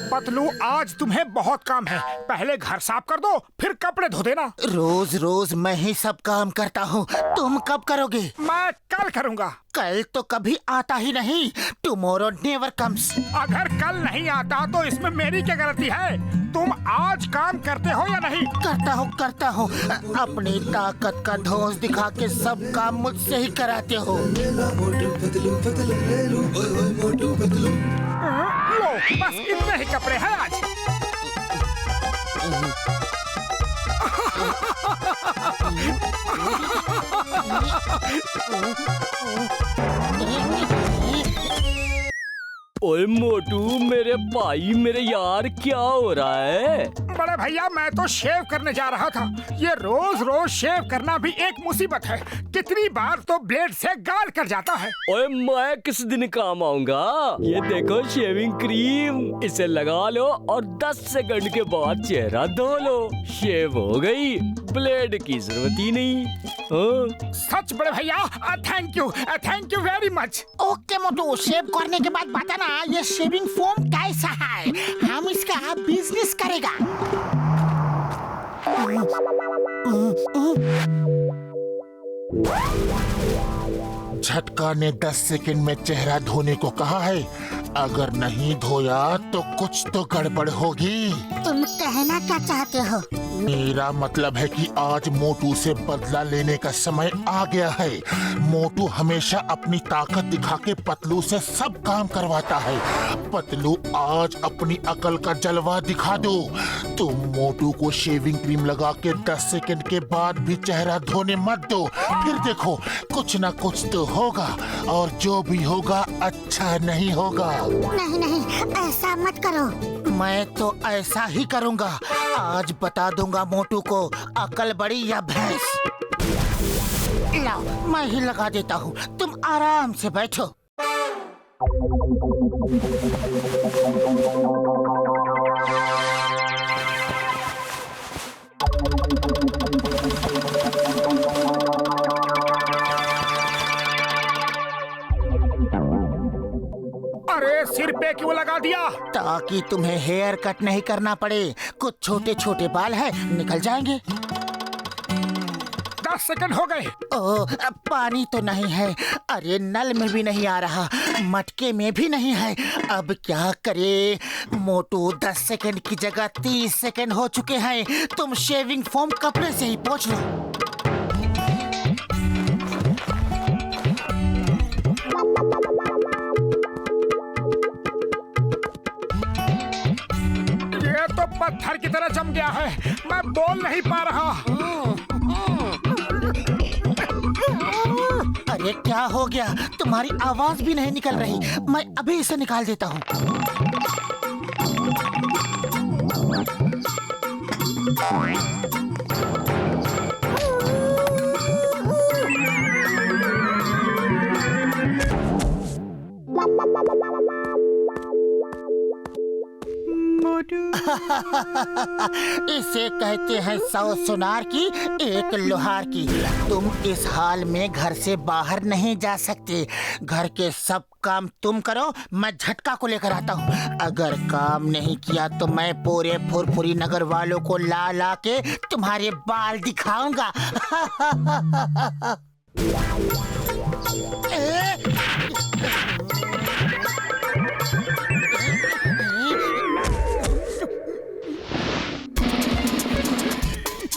पतलू, आज तुम्हें बहुत काम है। पहले घर साफ कर दो, फिर कपड़े धो देना। रोज रोज मैं ही सब काम करता हूँ, तुम कब करोगे? मैं कल करूँगा। कल तो कभी आता ही नहीं। Tomorrow never comes. अगर कल नहीं आता तो इसमें मेरी क्या गलती है? तुम आज काम करते हो या नहीं? करता हूँ। अपनी ताकत का ढोंस दिखा के सब काम मुझसे ही कराते हो। लो, बस इतने ही कपड़े हैं आज। ओए मोटू, मेरे भाई, मेरे यार, क्या हो रहा है? बड़े भैया, मैं तो शेव करने जा रहा था। ये रोज रोज शेव करना भी एक मुसीबत है। कितनी बार तो ब्लेड से गाल कर जाता है। ओए, मैं किस दिन काम आऊंगा? ये देखो शेविंग क्रीम, इसे लगा लो और 10 सेकंड के बाद चेहरा धो लो। शेव हो गई, ब्लेड की जरूरत ही नहीं। सच बड़े भैया, thank you very much. Okay मोटू, शेव करने के बाद बताना ये शेविंग फोम कैसा है। हम इसका बिजनेस करेगा। झटका ने 10 सेकंड में चेहरा धोने को कहा है। अगर नहीं धोया तो कुछ तो गड़बड़ होगी। तुम कहना क्या चाहते हो? मेरा मतलब है कि आज मोटू से बदला लेने का समय आ गया है। मोटू हमेशा अपनी ताकत दिखा के पतलू से सब काम करवाता है। पतलू, आज अपनी अकल का जलवा दिखा दो। तुम मोटू को शेविंग क्रीम लगा के 10 सेकंड के बाद भी चेहरा धोने मत दो। फिर देखो, कुछ ना कुछ तो होगा, और जो भी होगा अच्छा नहीं होगा। नहीं, ऐसा मत करो। मैं तो ऐसा ही करूँगा। आज बता दूंगा मोटू को अकल बड़ी या भैंस। लाओ, मैं ही लगा देता हूँ, तुम आराम से बैठो। अरे, सिर पे क्यों लगा दिया? ताकि तुम्हें हेयर कट नहीं करना पड़े। कुछ छोटे छोटे बाल हैं, निकल जाएंगे। 10 सेकंड हो गए। ओह, पानी तो नहीं है। अरे, नल में भी नहीं आ रहा, मटके में भी नहीं है। अब क्या करे? मोटू, 10 सेकंड की जगह 30 सेकंड हो चुके हैं। तुम शेविंग फोम कपड़े से ही पोंछ लो। ये तो पत्थर की तरह जम गया है। मैं बोल नहीं पा रहा। अरे, क्या हो गया? तुम्हारी आवाज भी नहीं निकल रही। मैं अभी इसे निकाल देता हूँ। इसे कहते हैं 100 सुनार की, एक लोहार की। तुम इस हाल में घर से बाहर नहीं जा सकते। घर के सब काम तुम करो, मैं झटका को लेकर आता हूँ। अगर काम नहीं किया तो मैं पूरे फुरफुरी नगर वालों को ला ला के तुम्हारे बाल दिखाऊंगा।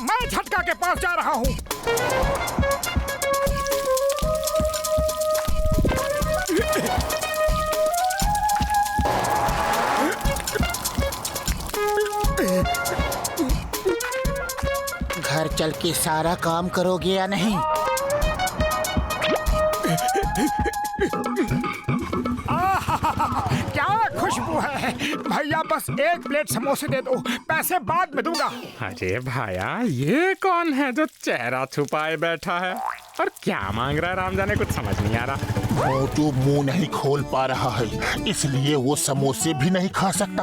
मैं झटका के पास जा रहा हूँ। घर चल के सारा काम करोगे या नहीं? क्या खुशबू है भैया। बस एक प्लेट समोसे दे दो, पैसे बाद में दूंगा। अरे भाया, ये कौन है जो चेहरा छुपाए बैठा है और क्या मांग रहा है? राम जाने, कुछ समझ नहीं आ रहा। मोटू मुंह नहीं खोल पा रहा है, इसलिए वो समोसे भी नहीं खा सकता।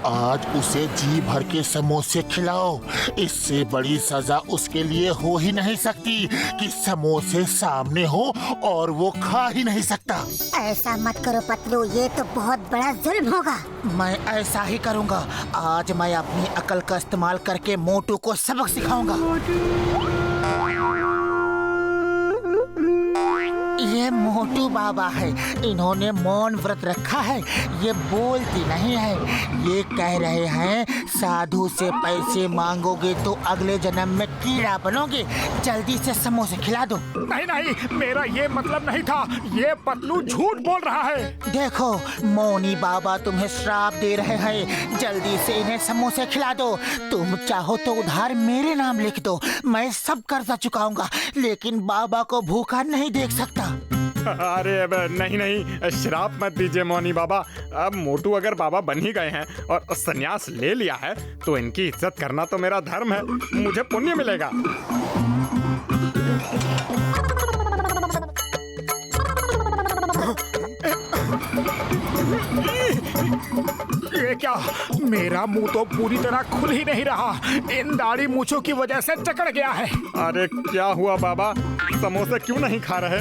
आज उसे जी भर के समोसे खिलाओ। इससे बड़ी सजा उसके लिए हो ही नहीं सकती कि समोसे सामने हो और वो खा ही नहीं सकता। ऐसा मत करो पतलू, ये तो बहुत बड़ा जुल्म होगा। मैं ऐसा ही करूंगा। आज मैं अपनी अकल का इस्तेमाल करके मोटू को सबक सिखाऊंगा। ये मोटू बाबा है, इन्होंने मौन व्रत रखा है। ये बोलती नहीं है। ये कह रहे हैं साधु से पैसे मांगोगे तो अगले जन्म में कीड़ा बनोगे। जल्दी से समोसे खिला दो। नहीं नहीं, मेरा ये मतलब नहीं था। ये पतलू झूठ बोल रहा है। देखो मौनी बाबा तुम्हें श्राप दे रहे हैं। जल्दी से इन्हें समोसे खिला दो। तुम चाहो तो उधार मेरे नाम लिख दो, मैं सब कर्जा चुकाऊंगा, लेकिन बाबा को भूखा नहीं देख सकता। अरे अब नहीं नहीं, श्राप मत दीजिए मौनी बाबा। अब मोटू अगर बाबा बन ही गए हैं और संन्यास ले लिया है तो इनकी इज्जत करना तो मेरा धर्म है। मुझे पुण्य मिलेगा। ये क्या, मेरा मुंह तो पूरी तरह खुल ही नहीं रहा। इन दाढ़ी मूंछों की वजह से जकड़ गया है। अरे क्या हुआ बाबा, समोसे क्यों नहीं खा रहे?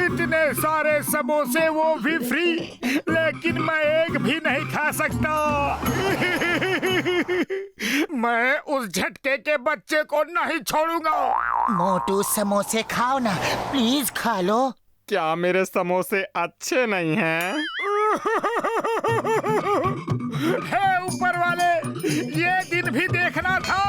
इतने सारे समोसे, वो भी फ्री, लेकिन मैं एक भी नहीं खा सकता। मैं उस झटके के बच्चे को नहीं छोड़ूंगा। मोटू समोसे खाओ ना, प्लीज खा लो। क्या मेरे समोसे अच्छे नहीं हैं? हे ऊपर वाले, ये दिन भी देखना था।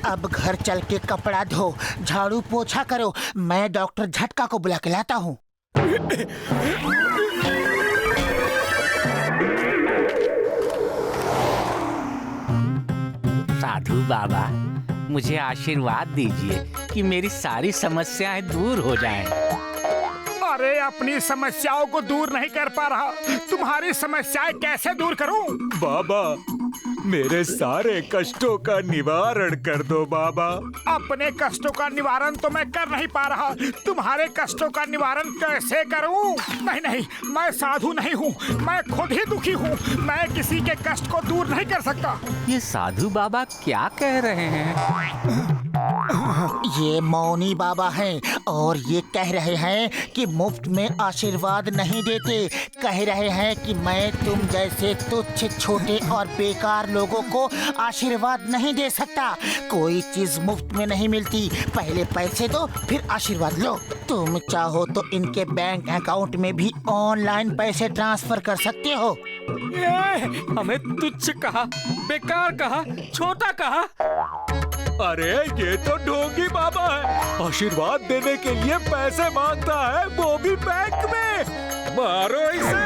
अब घर चल के कपड़ा धो, झाड़ू पोछा करो। मैं डॉक्टर झटका को बुला के लाता हूँ। साधु बाबा, मुझे आशीर्वाद दीजिए कि मेरी सारी समस्याएं दूर हो जाएं। अरे अपनी समस्याओं को दूर नहीं कर पा रहा, तुम्हारी समस्याएं कैसे दूर करूं? बाबा, मेरे सारे कष्टों का निवारण कर दो बाबा। अपने कष्टों का निवारण तो मैं कर नहीं पा रहा, तुम्हारे कष्टों का निवारण कैसे करूं? नहीं नहीं, मैं साधु नहीं हूँ, मैं खुद ही दुखी हूँ। मैं किसी के कष्ट को दूर नहीं कर सकता। ये साधु बाबा क्या कह रहे हैं? ये मौनी बाबा हैं और ये कह रहे हैं कि मुफ्त में आशीर्वाद नहीं देते। कह रहे हैं कि मैं तुम जैसे तुच्छ, छोटे और बेकार लोगों को आशीर्वाद नहीं दे सकता। कोई चीज मुफ्त में नहीं मिलती, पहले पैसे दो फिर आशीर्वाद लो। तुम चाहो तो इनके बैंक अकाउंट में भी ऑनलाइन पैसे ट्रांसफर कर सकते हो। हमें तुच्छ कहा, बेकार कहा, छोटा कहा। अरे ये तो ढोंगी बाबा है, आशीर्वाद देने के लिए पैसे मांगता है, वो भी बैंक में। मारो इसे।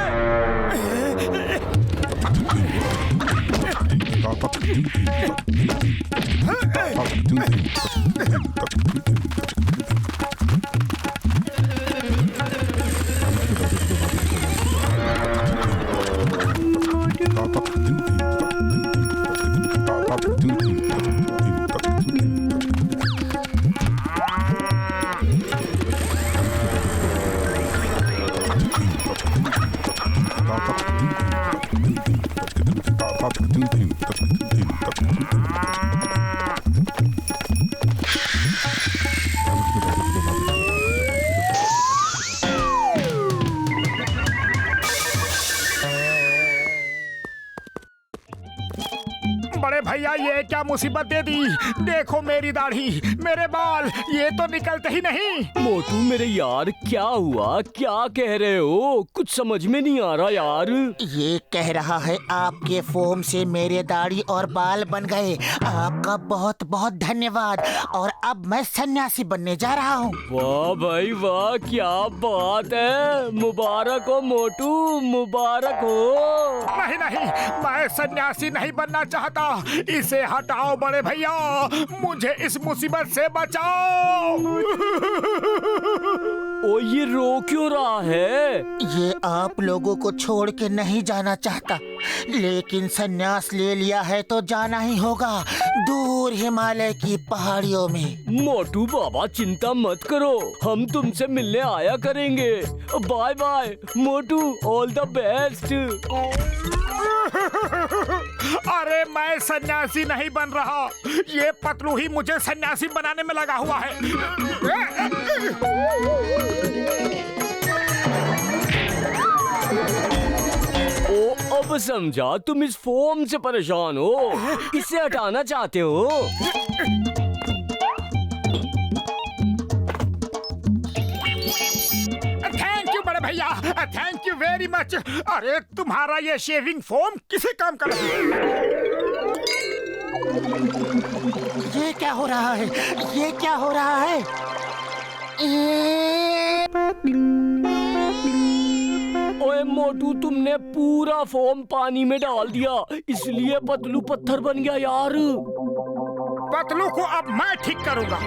बड़े भैया, ये क्या मुसीबत दे दी? देखो मेरी दाढ़ी, मेरे बाल, ये तो निकलते ही नहीं। मोटू मेरे यार, क्या हुआ? क्या कह रहे हो? कुछ समझ में नहीं आ रहा यार। ये कह रहा है आपके फोम से मेरे दाढ़ी और बाल बन गए। आपका बहुत बहुत धन्यवाद। और अब मैं सन्यासी बनने जा रहा हूँ। वाह भाई वाह, क्या बात है। मुबारक हो मोटू, मुबारक हो। नहीं नहीं, मैं सन्यासी नहीं बनना चाहता। इसे हटाओ बड़े भैया, मुझे इस मुसीबत से बचाओ। ओ ये रो क्यों रहा है? ये आप लोगों को छोड़ के नहीं जाना चाहता, लेकिन संन्यास ले लिया है तो जाना ही होगा दूर हिमालय की पहाड़ियों में। मोटू बाबा चिंता मत करो, हम तुमसे मिलने आया करेंगे। बाय बाय मोटू, ऑल द बेस्ट। अरे मैं सन्यासी नहीं बन रहा, ये पतलू ही मुझे सन्यासी बनाने में लगा हुआ है। ओ अब समझा, तुम इस फोम से परेशान हो, इसे हटाना चाहते हो। थैंक यू बड़े भैया, थैंक यू वेरी मच। अरे तुम्हारा ये शेविंग फोम किसी काम का नहीं। ये क्या हो रहा है? ये क्या हो रहा है? ओए मोटू, तुमने पूरा फोम पानी में डाल दिया, इसलिए पतलू पत्थर बन गया यार। पतलू को अब मैं ठीक करूंगा।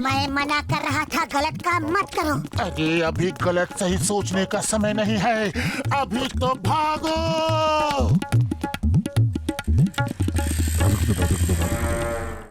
मैं मना कर रहा था, गलत काम मत करो। अरे अभी गलत सही सोचने का समय नहीं है, अभी तो भागो।